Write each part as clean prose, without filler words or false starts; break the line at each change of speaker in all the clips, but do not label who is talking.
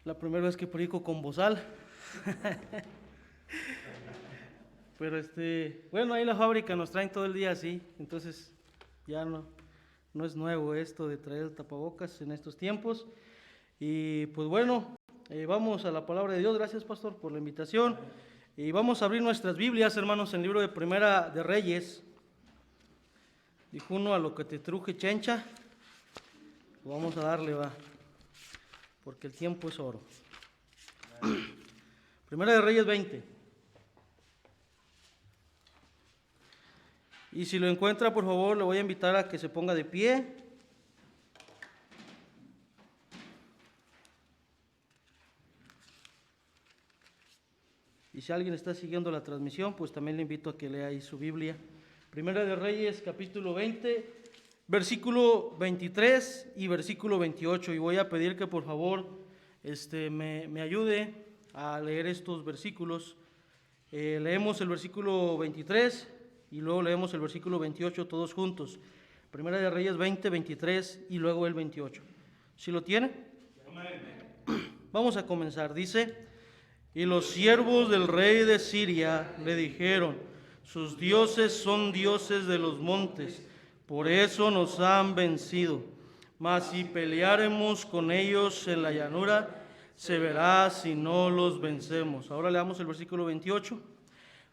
La primera vez que predico con bozal. Pero bueno, ahí la fábrica nos traen todo el día así, entonces ya no es nuevo esto de traer el tapabocas en estos tiempos. Y pues bueno, vamos a la palabra de Dios. Gracias, pastor, por la invitación. Y vamos a abrir nuestras Biblias, hermanos, en el libro de Primera de Reyes. Dijo uno: a lo que te truje chencha, vamos a darle, va, porque el tiempo es oro. Primera de Reyes 20. Y si lo encuentra, por favor, le voy a invitar a que se ponga de pie. Y si alguien está siguiendo la transmisión, pues también le invito a que lea ahí su Biblia. Primera de Reyes, capítulo 20, versículo 23 y versículo 28. Y voy a pedir que por favor me ayude a leer estos versículos. Leemos el versículo 23 y luego leemos el versículo 28 todos juntos. Primera de Reyes 20, 23 y luego el 28. ¿Sí lo tiene? Vamos a comenzar. Dice: y los siervos del rey de Siria le dijeron: sus dioses son dioses de los montes, por eso nos han vencido. Mas si peleáremos con ellos en la llanura, se verá si no los vencemos. Ahora leamos el versículo 28.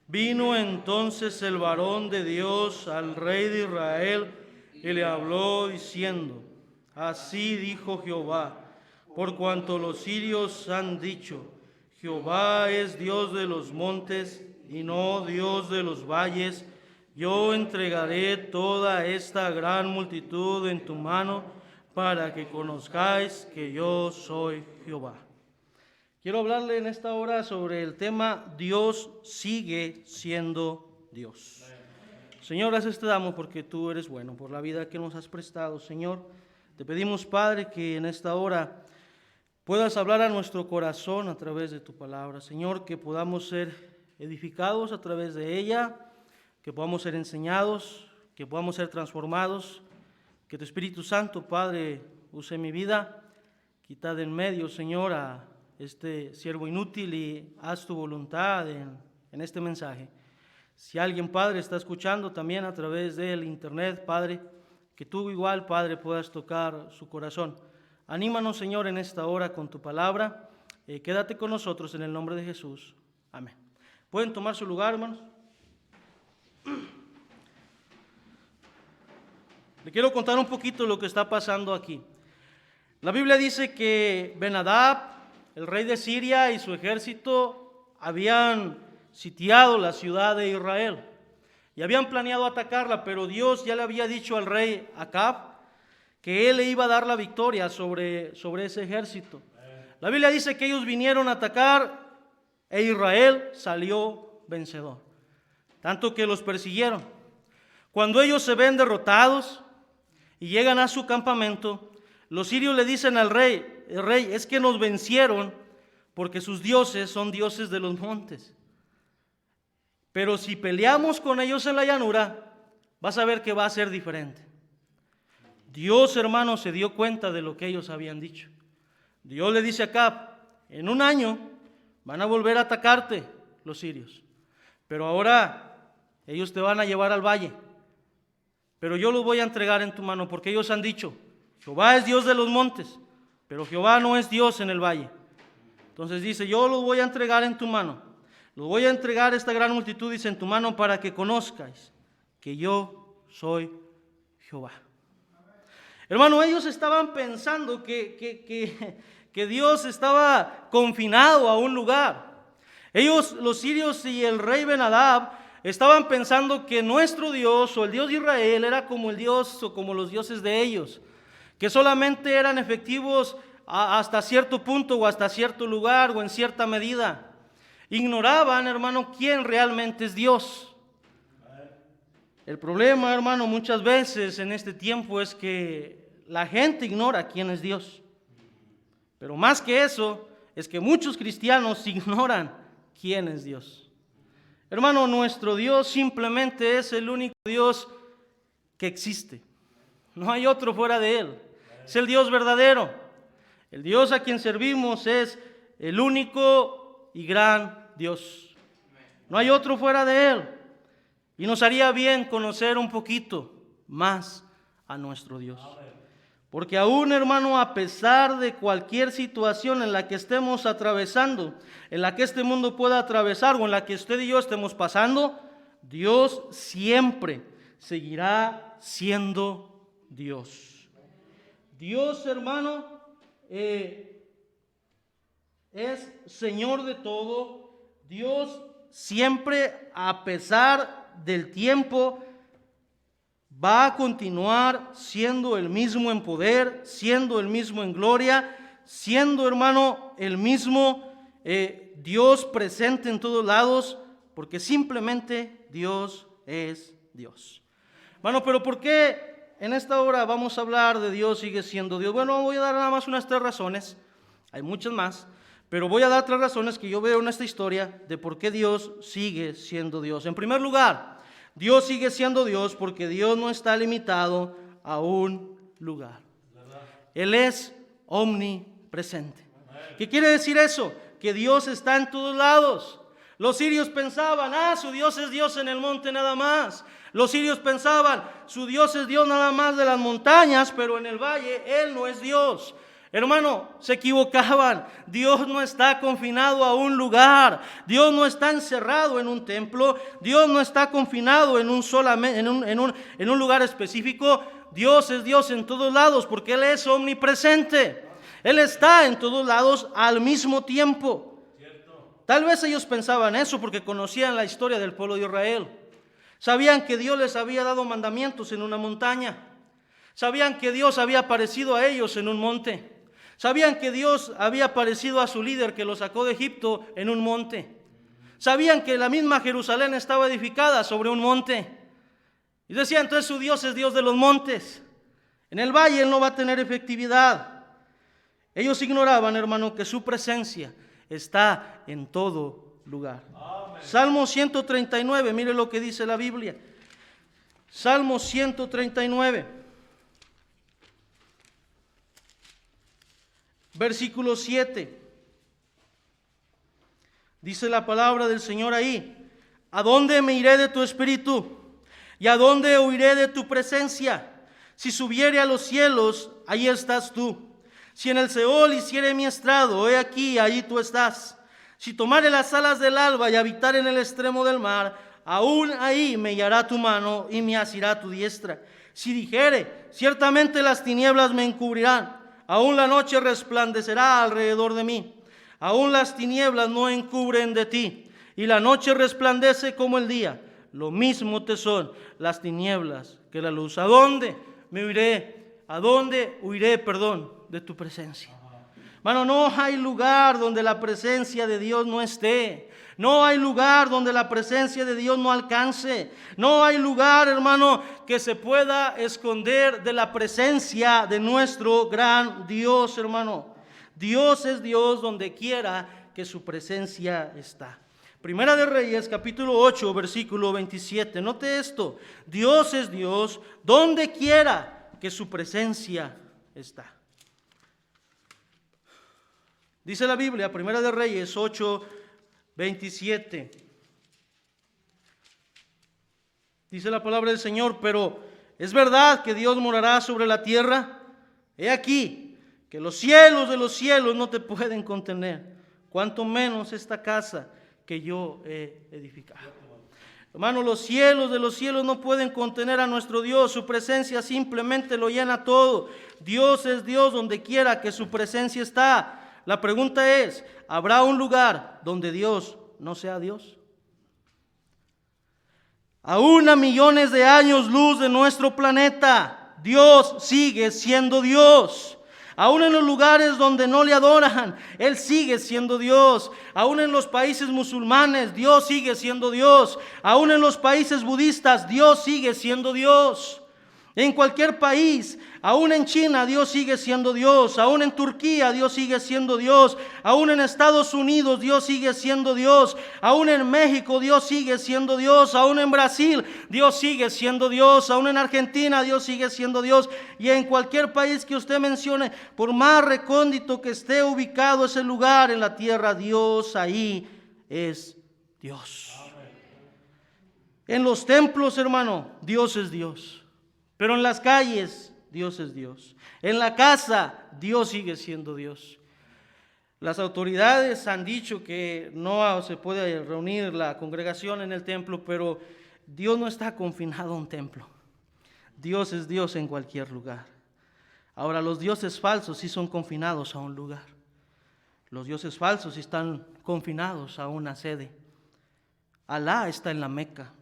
Vino entonces el varón de Dios al rey de Israel y le habló diciendo: así dijo Jehová, por cuanto los sirios han dicho: Jehová es Dios de los montes y no Dios de los valles, yo entregaré toda esta gran multitud en tu mano para que conozcáis que yo soy Jehová. Quiero hablarle en esta hora sobre el tema: Dios sigue siendo Dios. Señor, gracias te damos porque tú eres bueno, por la vida que nos has prestado, Señor. Te pedimos, Padre, que en esta hora puedas hablar a nuestro corazón a través de tu palabra, Señor, que podamos ser edificados a través de ella, que podamos ser enseñados, que podamos ser transformados, que tu Espíritu Santo, Padre, use mi vida. Quita de en medio, Señor, a este siervo inútil y haz tu voluntad en este mensaje. Si alguien, Padre, está escuchando también a través del internet, Padre, que tú igual, Padre, puedas tocar su corazón. Anímanos, Señor, en esta hora con tu palabra. Quédate con nosotros en el nombre de Jesús. Amén. ¿Pueden tomar su lugar, hermanos? Le quiero contar un poquito lo que está pasando aquí. La Biblia dice que Ben-Hadad, el rey de Siria, y su ejército habían sitiado la ciudad de Israel y habían planeado atacarla, pero Dios ya le había dicho al rey Acab que él le iba a dar la victoria sobre ese ejército. La Biblia dice que ellos vinieron a atacar e Israel salió vencedor, tanto que los persiguieron. Cuando ellos se ven derrotados y llegan a su campamento, los sirios le dicen al rey: el rey, es que nos vencieron porque sus dioses son dioses de los montes. Pero si peleamos con ellos en la llanura, vas a ver que va a ser diferente. Dios, hermano, se dio cuenta de lo que ellos habían dicho. Dios le dice a Acab: en un año van a volver a atacarte los sirios, pero ahora ellos te van a llevar al valle, pero yo los voy a entregar en tu mano, porque ellos han dicho: Jehová es Dios de los montes, pero Jehová no es Dios en el valle. Entonces dice: yo los voy a entregar en tu mano, los voy a entregar esta gran multitud, dice, en tu mano, para que conozcáis que yo soy Jehová. Hermano, ellos estaban pensando que Dios estaba confinado a un lugar. Ellos, los sirios y el rey Ben-Hadad, estaban pensando que nuestro Dios o el Dios de Israel era como el Dios o como los dioses de ellos, que solamente eran efectivos hasta cierto punto o hasta cierto lugar o en cierta medida. Ignoraban, hermano, quién realmente es Dios. El problema, hermano, muchas veces en este tiempo es que la gente ignora quién es Dios. Pero más que eso, es que muchos cristianos ignoran quién es Dios. Hermano, nuestro Dios simplemente es el único Dios que existe. No hay otro fuera de Él. Es el Dios verdadero. El Dios a quien servimos es el único y gran Dios. No hay otro fuera de Él. Y nos haría bien conocer un poquito más a nuestro Dios. Porque aún, hermano, a pesar de cualquier situación en la que estemos atravesando, en la que este mundo pueda atravesar o en la que usted y yo estemos pasando, Dios siempre seguirá siendo Dios. Dios, hermano, es Señor de todo. Dios siempre, a pesar del tiempo, va a continuar siendo el mismo en poder, siendo el mismo en gloria, siendo, hermano, el mismo Dios presente en todos lados, porque simplemente Dios es Dios. Hermano, pero ¿por qué en esta hora vamos a hablar de Dios sigue siendo Dios? Bueno, voy a dar nada más unas 3 razones, hay muchas más, pero voy a dar 3 razones que yo veo en esta historia de por qué Dios sigue siendo Dios. En primer lugar, Dios sigue siendo Dios porque Dios no está limitado a un lugar. Él es omnipresente. ¿Qué quiere decir eso? Que Dios está en todos lados. Los sirios pensaban, su Dios es Dios en el monte nada más. Los sirios pensaban, su Dios es Dios nada más de las montañas, pero en el valle Él no es Dios. Hermano, se equivocaban. Dios no está confinado a un lugar. Dios no está encerrado en un templo. Dios no está confinado en un lugar específico. Dios es Dios en todos lados porque Él es omnipresente. Él está en todos lados al mismo tiempo. Tal vez ellos pensaban eso porque conocían la historia del pueblo de Israel. Sabían que Dios les había dado mandamientos en una montaña. Sabían que Dios había aparecido a ellos en un monte. Sabían que Dios había aparecido a su líder que lo sacó de Egipto en un monte. Sabían que la misma Jerusalén estaba edificada sobre un monte. Y decían, entonces su Dios es Dios de los montes. En el valle Él no va a tener efectividad. Ellos ignoraban, hermano, que su presencia está en todo lugar. Amén. Salmo 139, mire lo que dice la Biblia. Salmo 139. Versículo 7. Dice la palabra del Señor ahí: ¿a dónde me iré de tu espíritu? ¿Y a dónde huiré de tu presencia? Si subiere a los cielos, allí estás tú. Si en el Seol hiciere mi estrado, he aquí, allí tú estás. Si tomare las alas del alba y habitar en el extremo del mar, aún ahí me guiará tu mano y me asirá tu diestra. Si dijere, ciertamente las tinieblas me encubrirán, aún la noche resplandecerá alrededor de mí. Aún las tinieblas no encubren de ti, y la noche resplandece como el día. Lo mismo te son las tinieblas que la luz. ¿A dónde me huiré? ¿A dónde huiré, de tu presencia? Hermano, no hay lugar donde la presencia de Dios no esté. No hay lugar donde la presencia de Dios no alcance. No hay lugar, hermano, que se pueda esconder de la presencia de nuestro gran Dios, hermano. Dios es Dios donde quiera que su presencia está. Primera de Reyes, capítulo 8, versículo 27. Note esto: Dios es Dios donde quiera que su presencia está. Dice la Biblia, Primera de Reyes 8, 27. Dice la palabra del Señor: pero ¿es verdad que Dios morará sobre la tierra? He aquí que los cielos de los cielos no te pueden contener, cuanto menos esta casa que yo he edificado. Hermano, los cielos de los cielos no pueden contener a nuestro Dios. Su presencia simplemente lo llena todo. Dios es Dios donde quiera que su presencia está. La pregunta es, ¿habrá un lugar donde Dios no sea Dios? Aún a millones de años luz de nuestro planeta, Dios sigue siendo Dios. Aún en los lugares donde no le adoran, Él sigue siendo Dios. Aún en los países musulmanes, Dios sigue siendo Dios. Aún en los países budistas, Dios sigue siendo Dios. En cualquier país, aún en China, Dios sigue siendo Dios. Aún en Turquía, Dios sigue siendo Dios. Aún en Estados Unidos, Dios sigue siendo Dios. Aún en México, Dios sigue siendo Dios. Aún en Brasil, Dios sigue siendo Dios. Aún en Argentina, Dios sigue siendo Dios. Y en cualquier país que usted mencione, por más recóndito que esté ubicado ese lugar en la tierra, Dios ahí es Dios. En los templos, hermano, Dios es Dios. Pero en las calles, Dios es Dios. En la casa, Dios sigue siendo Dios. Las autoridades han dicho que no se puede reunir la congregación en el templo, pero Dios no está confinado a un templo. Dios es Dios en cualquier lugar. Ahora, los dioses falsos sí son confinados a un lugar. Los dioses falsos sí están confinados a una sede. Alá está en la Meca.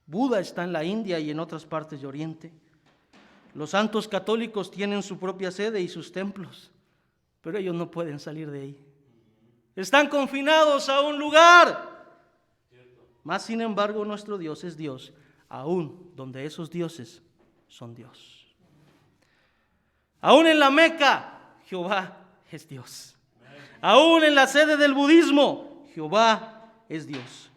Buda está en la India y en otras partes de Oriente. Los santos católicos tienen su propia sede y sus templos, pero ellos no pueden salir de ahí. Están confinados a un lugar. Mas, sin embargo, nuestro Dios es Dios, aún donde esos dioses son Dios. Aún en la Meca, Jehová es Dios. Aún en la sede del budismo, Jehová es Dios.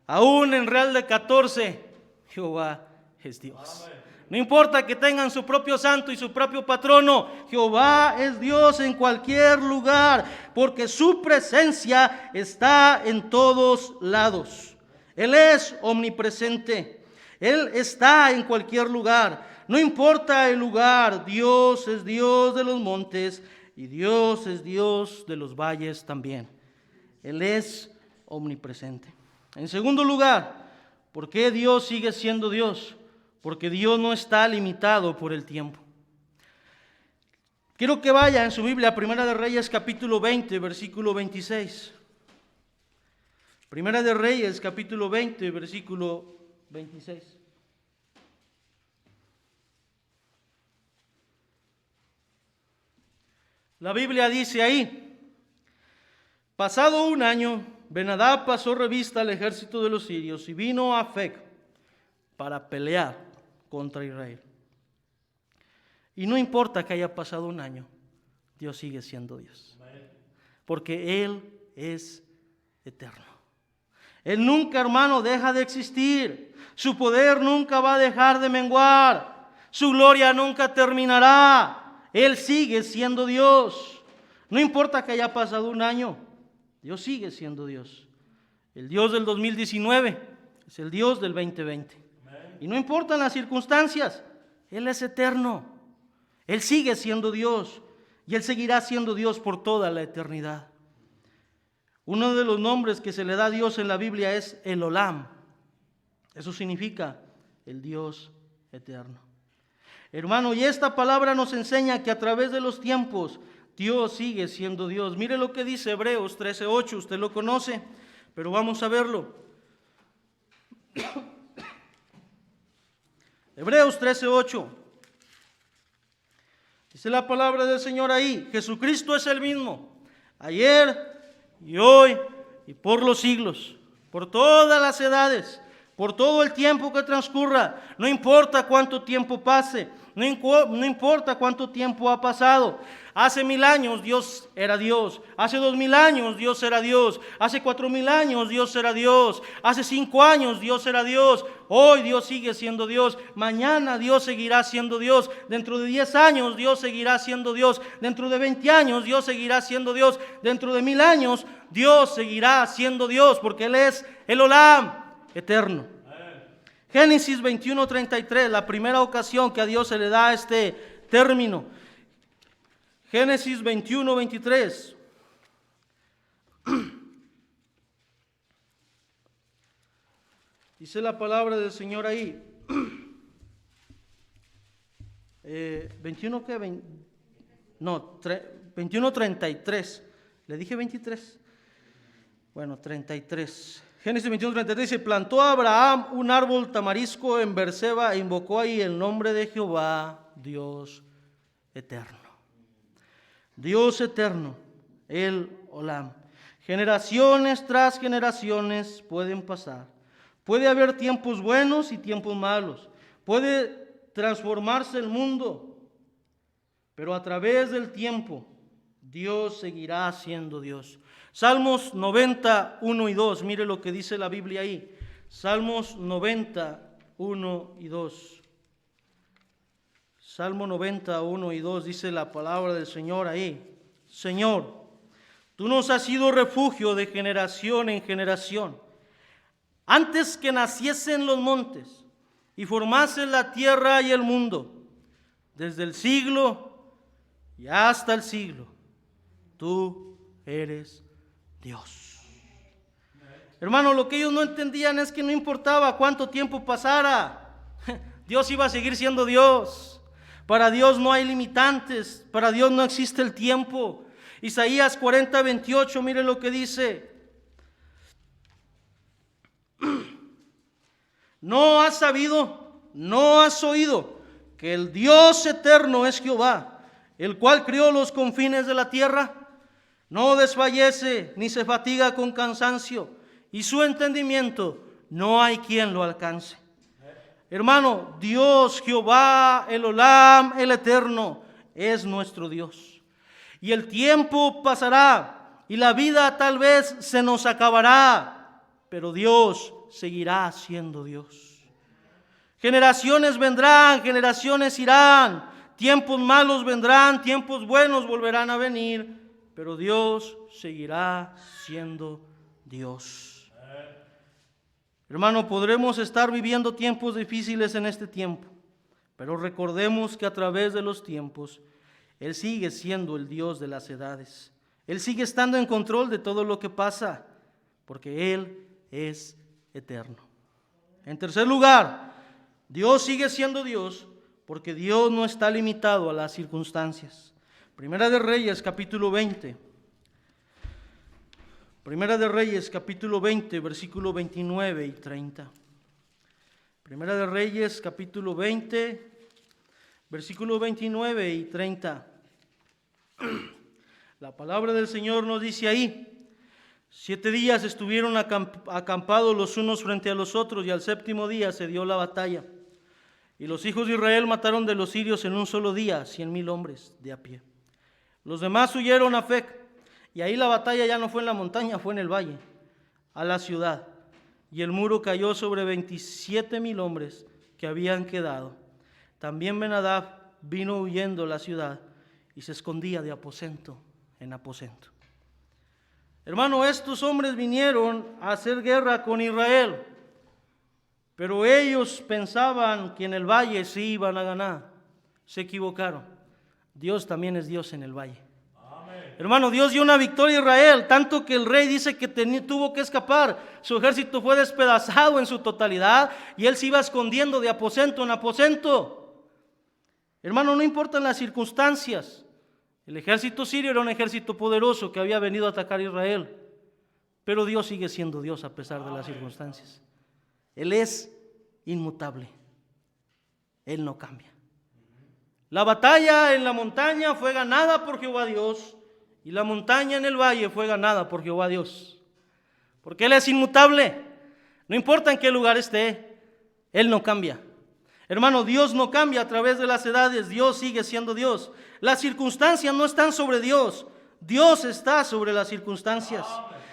Aún en Real de 14, Jehová es Dios. No importa que tengan su propio santo y su propio patrono, Jehová es Dios en cualquier lugar, porque su presencia está en todos lados. Él es omnipresente. Él está en cualquier lugar. No importa el lugar, Dios es Dios de los montes y Dios es Dios de los valles también. Él es omnipresente. En segundo lugar, ¿por qué Dios sigue siendo Dios? Porque Dios no está limitado por el tiempo. Quiero que vaya en su Biblia a Primera de Reyes capítulo 20, versículo 26. Primera de Reyes capítulo 20, versículo 26. La Biblia dice ahí: pasado un año, Ben-Hadad pasó revista al ejército de los sirios y vino a Afec para pelear contra Israel. Y no importa que haya pasado un año, Dios sigue siendo Dios. Porque Él es eterno. Él nunca, hermano, deja de existir. Su poder nunca va a dejar de menguar. Su gloria nunca terminará. Él sigue siendo Dios. No importa que haya pasado un año, Dios sigue siendo Dios. El Dios del 2019 es el Dios del 2020. Y no importan las circunstancias, Él es eterno. Él sigue siendo Dios y Él seguirá siendo Dios por toda la eternidad. Uno de los nombres que se le da a Dios en la Biblia es el Olam. Eso significa el Dios eterno. Hermano, y esta palabra nos enseña que a través de los tiempos Dios sigue siendo Dios. Mire lo que dice Hebreos 13:8, usted lo conoce, pero vamos a verlo. Hebreos 13:8. Dice la palabra del Señor ahí: Jesucristo es el mismo, ayer y hoy y por los siglos, por todas las edades, por todo el tiempo que transcurra. No importa cuánto tiempo pase, no importa cuánto tiempo ha pasado. Hace 1000 años Dios era Dios. Hace 2000 años Dios era Dios. Hace 4000 años Dios era Dios. Hace 5 años Dios era Dios. Hoy Dios sigue siendo Dios. Mañana Dios seguirá siendo Dios. Dentro de 10 años Dios seguirá siendo Dios. Dentro de 20 años Dios seguirá siendo Dios. Dentro de 1000 años Dios seguirá siendo Dios, porque Él es el Olam eterno. Génesis 21:33, la primera ocasión que a Dios se le da este término. Génesis 21:23. Dice la palabra del Señor ahí. 21 qué? 21:33. Le dije 23. Bueno, 33. Génesis 21:33 dice: plantó a Abraham un árbol tamarisco en Berseba e invocó ahí el nombre de Jehová, Dios eterno. Dios eterno, el Olam. Generaciones tras generaciones pueden pasar. Puede haber tiempos buenos y tiempos malos. Puede transformarse el mundo, pero a través del tiempo Dios seguirá siendo Dios. Salmos 90, 1 y 2, mire lo que dice la Biblia ahí. Salmos 90, 1 y 2. Salmo 90, 1 y 2 dice la palabra del Señor ahí. Señor, tú nos has sido refugio de generación en generación. Antes que naciesen los montes y formasen la tierra y el mundo, desde el siglo y hasta el siglo, tú eres Dios. Hermano, lo que ellos no entendían es que no importaba cuánto tiempo pasara, Dios iba a seguir siendo Dios. Para Dios no hay limitantes, para Dios no existe el tiempo. Isaías 40, 28, mire lo que dice. ¿No has sabido, no has oído que el Dios eterno es Jehová, el cual crió los confines de la tierra? No desfallece ni se fatiga con cansancio, y su entendimiento no hay quien lo alcance. Hermano, Dios, Jehová, el Olam, el Eterno, es nuestro Dios. Y el tiempo pasará, y la vida tal vez se nos acabará, pero Dios seguirá siendo Dios. Generaciones vendrán, generaciones irán, tiempos malos vendrán, tiempos buenos volverán a venir, pero Dios seguirá siendo Dios. Hermano, podremos estar viviendo tiempos difíciles en este tiempo, pero recordemos que a través de los tiempos, Él sigue siendo el Dios de las edades. Él sigue estando en control de todo lo que pasa, porque Él es eterno. En tercer lugar, Dios sigue siendo Dios, porque Dios no está limitado a las circunstancias. Primera de Reyes, capítulo 20. Primera de Reyes, capítulo 20, versículo 29 y 30. Primera de Reyes, capítulo 20, versículo 29 y 30. La palabra del Señor nos dice ahí: 7 días estuvieron acampados los unos frente a los otros, y al séptimo día se dio la batalla. Y los hijos de Israel mataron de los sirios en un solo día 100,000 hombres de a pie. Los demás huyeron a Afec. Y ahí la batalla ya no fue en la montaña, fue en el valle, a la ciudad. Y el muro cayó sobre 27,000 hombres que habían quedado. También Ben-Hadad vino huyendo a la ciudad y se escondía de aposento en aposento. Hermano, estos hombres vinieron a hacer guerra con Israel, pero ellos pensaban que en el valle sí iban a ganar. Se equivocaron. Dios también es Dios en el valle. Hermano, Dios dio una victoria a Israel, tanto que el rey dice que tuvo que escapar. Su ejército fue despedazado en su totalidad y él se iba escondiendo de aposento en aposento. Hermano, no importan las circunstancias. El ejército sirio era un ejército poderoso que había venido a atacar a Israel, pero Dios sigue siendo Dios a pesar de las circunstancias. Él es inmutable. Él no cambia. La batalla en la montaña fue ganada por Jehová Dios, y la montaña en el valle fue ganada por Jehová Dios, porque Él es inmutable. No importa en qué lugar esté, Él no cambia. Hermano, Dios no cambia a través de las edades, Dios sigue siendo Dios. Las circunstancias no están sobre Dios, Dios está sobre las circunstancias.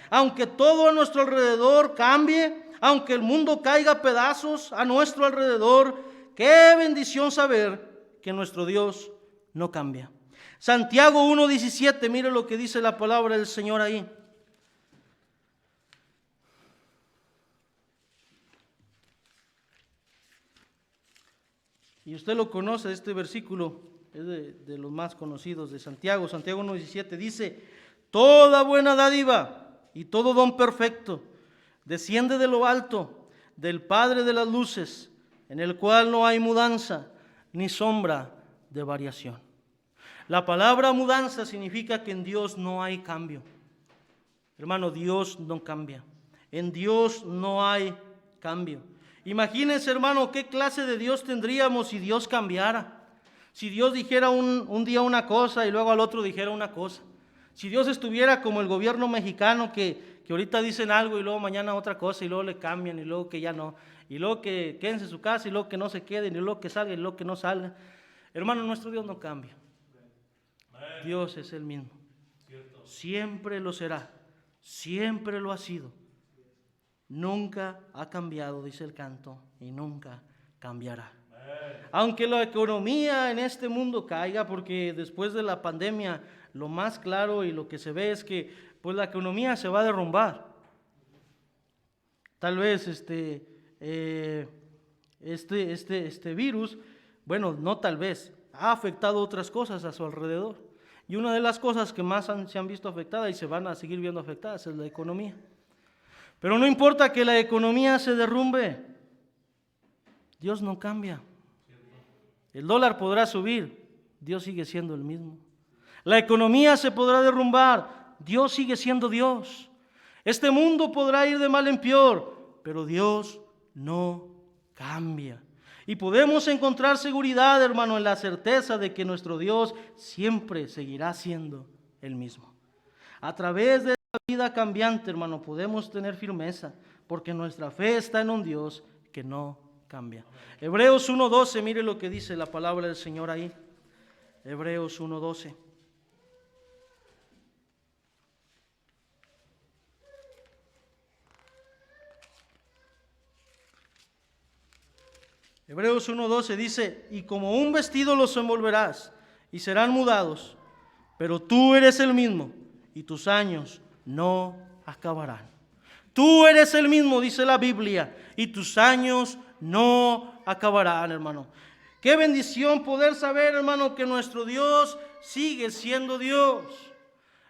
Aunque todo a nuestro alrededor cambie, aunque el mundo caiga a pedazos a nuestro alrededor, qué bendición saber que nuestro Dios no cambia. Santiago 1:17, mire lo que dice la palabra del Señor ahí. Y usted lo conoce, este versículo es de los más conocidos de Santiago. Santiago 1:17 dice: toda buena dádiva y todo don perfecto desciende de lo alto, del Padre de las luces, en el cual no hay mudanza ni sombra de variación. La palabra mudanza significa que en Dios no hay cambio. Hermano, Dios no cambia. En Dios no hay cambio. Imagínense, hermano, qué clase de Dios tendríamos si Dios cambiara. Si Dios dijera un día una cosa y luego al otro dijera una cosa. Si Dios estuviera como el gobierno mexicano que ahorita dicen algo y luego mañana otra cosa y luego le cambian y luego que ya no. y luego que quédense en su casa, y luego que no se queden, y luego que salgan, y luego que no salgan. Hermano, nuestro Dios no cambia. Dios es el mismo. Siempre lo será, siempre lo ha sido. Nunca ha cambiado, dice el canto, y nunca cambiará. Aunque la economía en este mundo caiga, porque después de la pandemia lo más claro y lo que se ve es que pues la economía se va a derrumbar. Tal vez este virus, bueno, no tal vez, ha afectado otras cosas a su alrededor. Y una de las cosas que más se han visto afectadas y se van a seguir viendo afectadas es la economía. Pero no importa que la economía se derrumbe, Dios no cambia. El dólar podrá subir, Dios sigue siendo el mismo. La economía se podrá derrumbar, Dios sigue siendo Dios. Este mundo podrá ir de mal en peor, pero Dios no cambia. Y podemos encontrar seguridad, hermano, en la certeza de que nuestro Dios siempre seguirá siendo el mismo. A través de la vida cambiante, hermano, podemos tener firmeza, porque nuestra fe está en un Dios que no cambia. Hebreos 1:12, mire lo que dice la palabra del Señor ahí. Hebreos 1:12. Hebreos 1:12 dice, y como un vestido los envolverás y serán mudados, pero tú eres el mismo y tus años no acabarán. Tú eres el mismo, dice la Biblia, y tus años no acabarán, hermano. Qué bendición poder saber, hermano, que nuestro Dios sigue siendo Dios.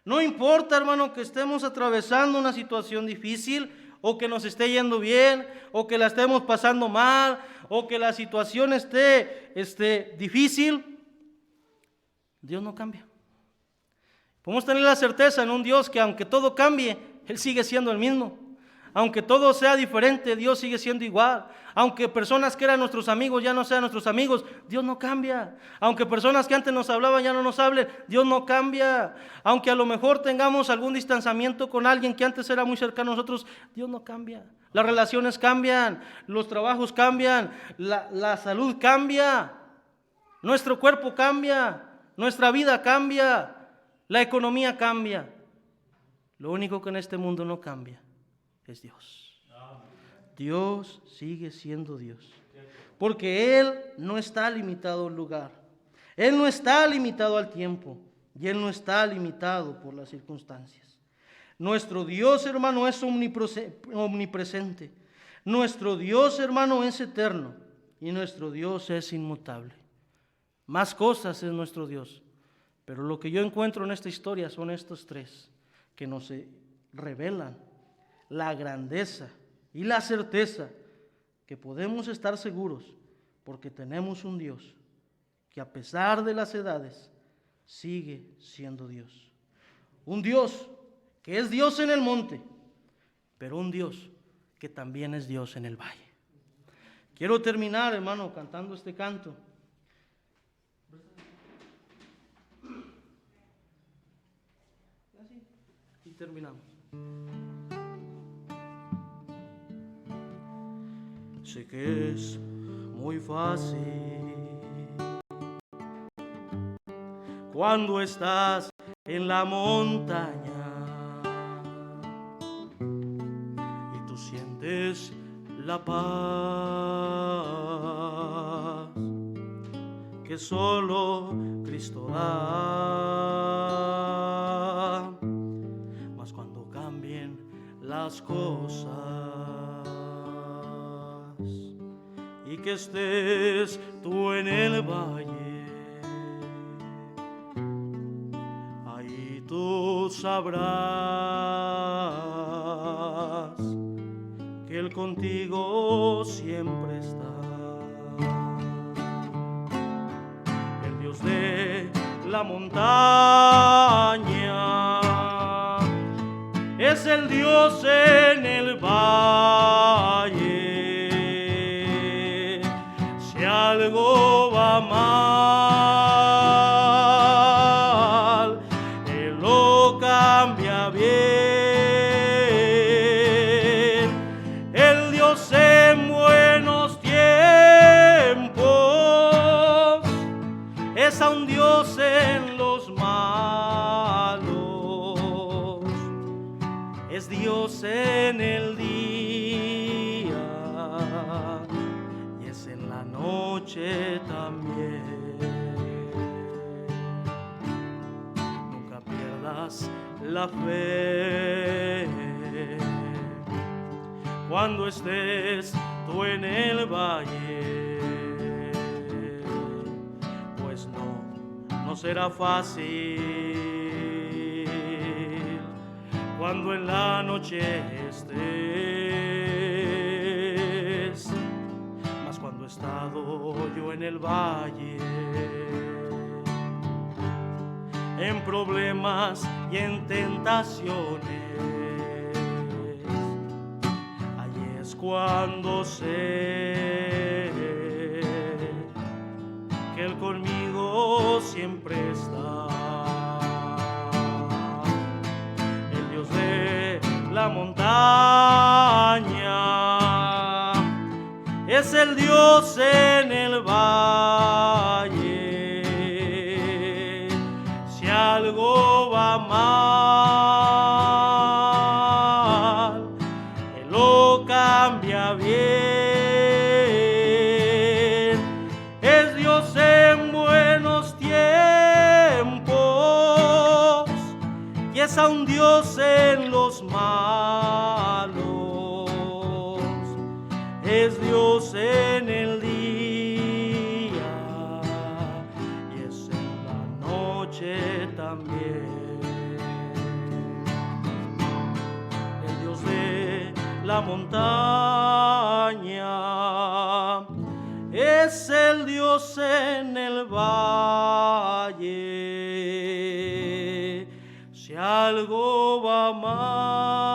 No importa, hermano, que estemos atravesando una situación difícil, o que nos esté yendo bien, o que la estemos pasando mal, o que la situación esté difícil, Dios no cambia. Podemos tener la certeza en un Dios que aunque todo cambie, Él sigue siendo el mismo. Aunque todo sea diferente, Dios sigue siendo igual. Aunque personas que eran nuestros amigos ya no sean nuestros amigos, Dios no cambia. Aunque personas que antes nos hablaban ya no nos hablen, Dios no cambia. Aunque a lo mejor tengamos algún distanciamiento con alguien que antes era muy cercano a nosotros, Dios no cambia. Las relaciones cambian, los trabajos cambian, la salud cambia, nuestro cuerpo cambia, nuestra vida cambia, la economía cambia. Lo único que en este mundo no cambia es Dios. Dios sigue siendo Dios, porque Él no está limitado a un lugar, Él no está limitado al tiempo, y Él no está limitado por las circunstancias. Nuestro Dios, hermano, es omnipresente. Nuestro Dios, hermano, es eterno, y nuestro Dios es inmutable. Más cosas es nuestro Dios, pero lo que yo encuentro en esta historia son estos tres que nos revelan la grandeza y la certeza que podemos estar seguros porque tenemos un Dios que a pesar de las edades sigue siendo Dios. Un Dios que es Dios en el monte, pero un Dios que también es Dios en el valle. Quiero terminar, hermano, cantando este canto. Y terminamos. Sé que es muy fácil cuando estás en la montaña y tú sientes la paz que solo Cristo da. Mas cuando cambien las cosas y que estés tú en el valle, ahí tú sabrás que Él contigo siempre está. El Dios de la montaña es el Dios en el valle. Si algo va mal, Él lo cambia bien. El Dios se muere es Dios en el día y es en la noche también. Nunca pierdas la fe cuando estés tú en el valle, pues no será fácil cuando en la noche estés, mas cuando he estado yo en el valle, en problemas y en tentaciones, ahí es cuando sé que Él conmigo siempre está. El Dios de la montaña es el Dios en el valle. Si algo va mal, Él lo cambia bien. Es Dios en buenos tiempos y es aún Dios en los malos. Es Dios en el día y es en la noche también. El Dios de la montaña es el Dios en el valle. Si algo va mal,